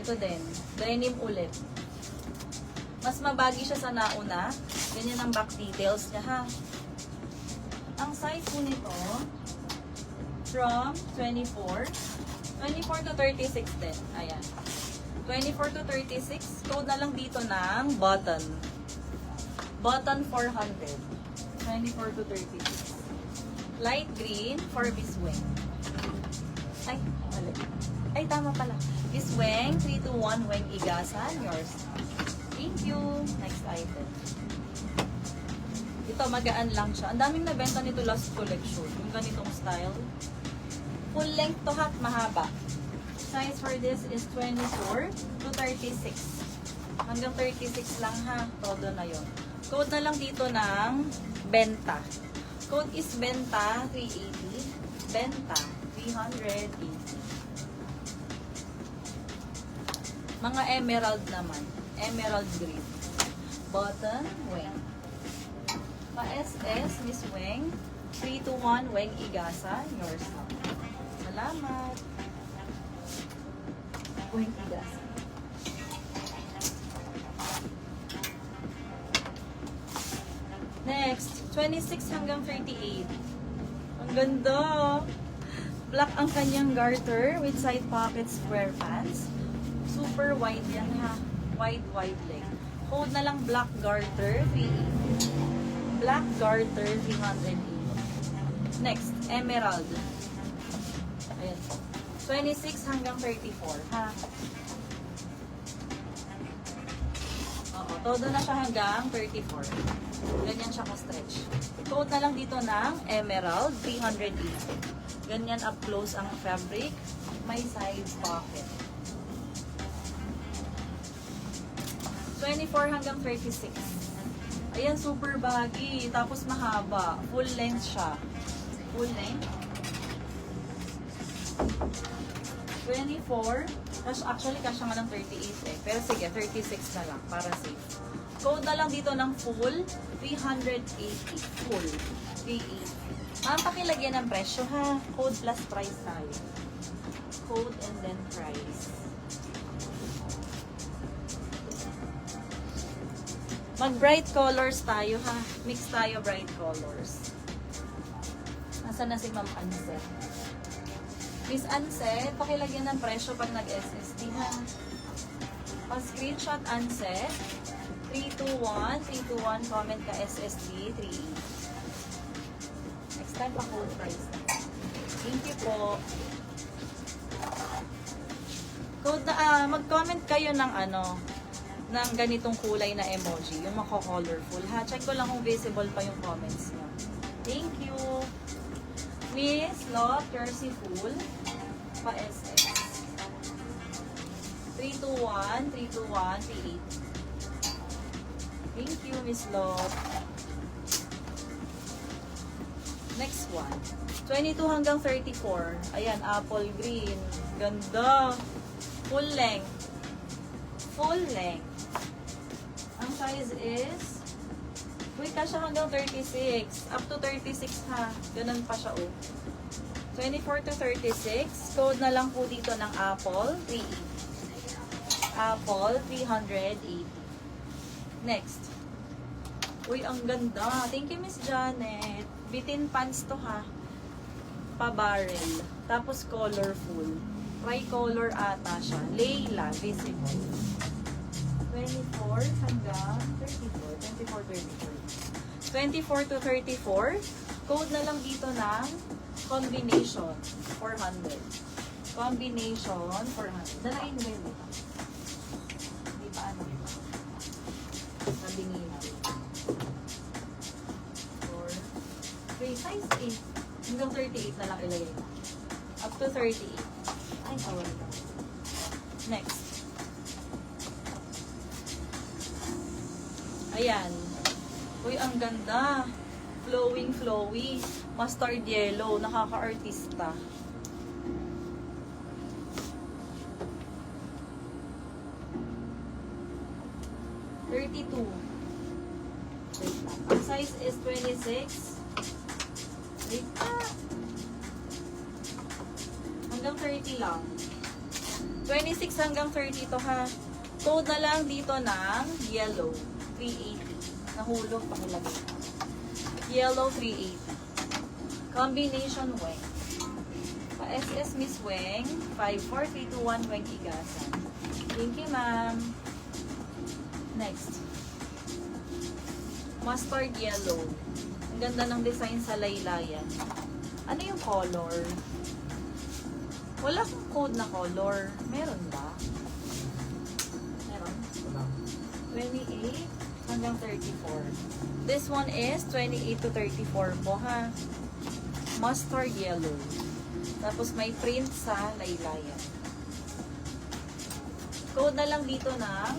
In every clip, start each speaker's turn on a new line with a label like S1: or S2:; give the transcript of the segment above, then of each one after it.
S1: Ito din. Denim ulit. Mas mabagi siya sa nauna. Ganyan ang back details niya ha. Ang size po nito, from 24 to 36 din. Ayan. 24 to 36. Code na lang dito ng button. Button 400. 24 to 36. Light green for biswing. Ay, mali. Ay, tama pala. Biswing, 3 to 1 weng igasan. Yours. Thank you. Next item. Ito, magaan lang siya. Ang daming nabenta nito last collection. Yung ganitong style. Full length to hat, mahaba. Size for this is 24 to 36. Hanggang 36 lang ha. Todo na yon. Code na lang dito ng benta. Code is benta 380. Benta 380. Mga emerald naman. Emerald green. Button, weng. Pa-SS, Miss Weng. 3 to 1, Weng Igasa. Yours now. Salamat. Weng Igasa. Next, 26 hanggang 38. Ang ganda. Black ang kanyang garter with side pocket square pants. Super wide yan ha. Wide leg. Hold na lang black garter, 380. Black garter, 380. Next, emerald. Ayan. 26 hanggang 34, ha? Oo, todo na siya hanggang 34. Ganyan siya ka-stretch. Code na lang dito ng emerald, 380. Ganyan up close ang fabric. May side pocket. 24 hanggang 36. Ayan, super baggy. Tapos mahaba. Full length siya. Full length. 24. Actually, kasya nga ng 38 eh. Pero sige, 36 na lang para safe. Code na lang dito ng full. 380. Full. 380. Ang pakilagyan ng presyo ha. Code plus price tayo. Code and then price. Mag-bright colors tayo ha. Mix tayo bright colors. Nasaan na si Ma'am Anset? Miss Anset, pakilagyan ng presyo pag nag-SSD ha. Pa-screenshot Anset. 321, 321, comment ka SSD, 3. Next time pa code price. Thank you po. Code na, mag-comment kayo ng ng ganitong kulay na emoji, yung mako-colorful ha. Check ko lang kung visible pa yung comments niyo. Thank you. Miss Lot, Jersey Full, pa-SS. 321, 321, 38. Thank you, Miss Lot. Next one. 22 hanggang 34. Ayan, apple green. Ganda. Full length. Full length. Ang size is, wait, kasya hanggang 36. Up to 36 ha. Ganun pa siya oh. 24 to 36. Code na lang po dito ng apple, 380. Apple, 380. Next. Uy, ang ganda. Thank you, Miss Janet. Bitin pants to ha. Pa-barrel. Tapos colorful. Tricolor ata siya. Layla, visible. 24 hanggang 34. 24 to 34. Code na lang dito ng combination 400. Combination 400. Dalain mo yun. Hindi pa ano. Nabingin na. 4. Size 8. Hanggang 38 na lang ilagay na. Up to 38. Ay, awal na. Next. Ayan. Uy, ang ganda. Flowing, flowy. Mustard yellow. Nakaka-artista. $32. Ang size is 26. Wait pa. Hanggang 30 lang. 26 hanggang 30 to ha. Code na lang dito ng yellow, 380. Nahulog, pakilagay. Yellow, 380. Combination weng. Pa-SS Miss Weng, 54321 Weng Igasan. Thank you, ma'am. Next. Mustard yellow. Ang ganda ng design sa laylayan. Ano yung color? Wala akong code na color. Meron ba? Meron? 28 hanggang 34. This one is 28 to 34 po ha. Mustard yellow. Tapos may print sa laylayan. Code na lang dito ng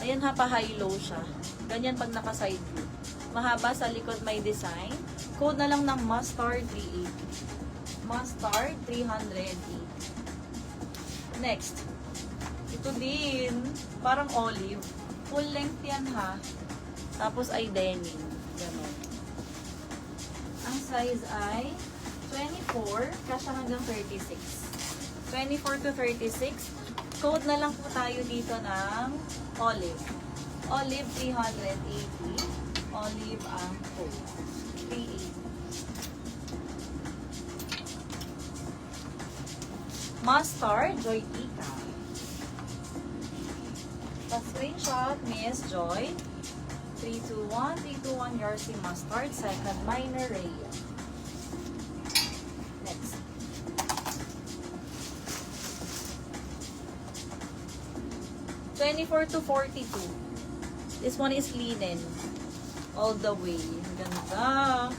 S1: ayan ha, pa-high-low siya. Ganyan pag naka-side view. Mahaba sa likod may design. Code na lang ng mustard 380. Mustard 380. Next. Ito din. Parang olive. Full length yan ha. Tapos ay denim. Ganon. Ang size ay 24, kasya hanggang 36. 24 to 36. Code na lang po tayo dito ng olive. Olive 380. Olive ang code. 380. Mustard, Joy Tika. Pa-screenshot, Miss Joy. 321, 321, Jersey Mustard. Second, minor Rhea. Next. (24 to 42). This one is linen. All the way. Ang ganda.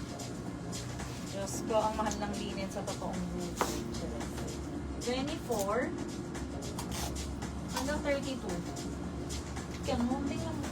S1: Diyos ko, ang mahal ng linen sa totoong buhay. 24 hanggang 32. Ganun, tingnan mo.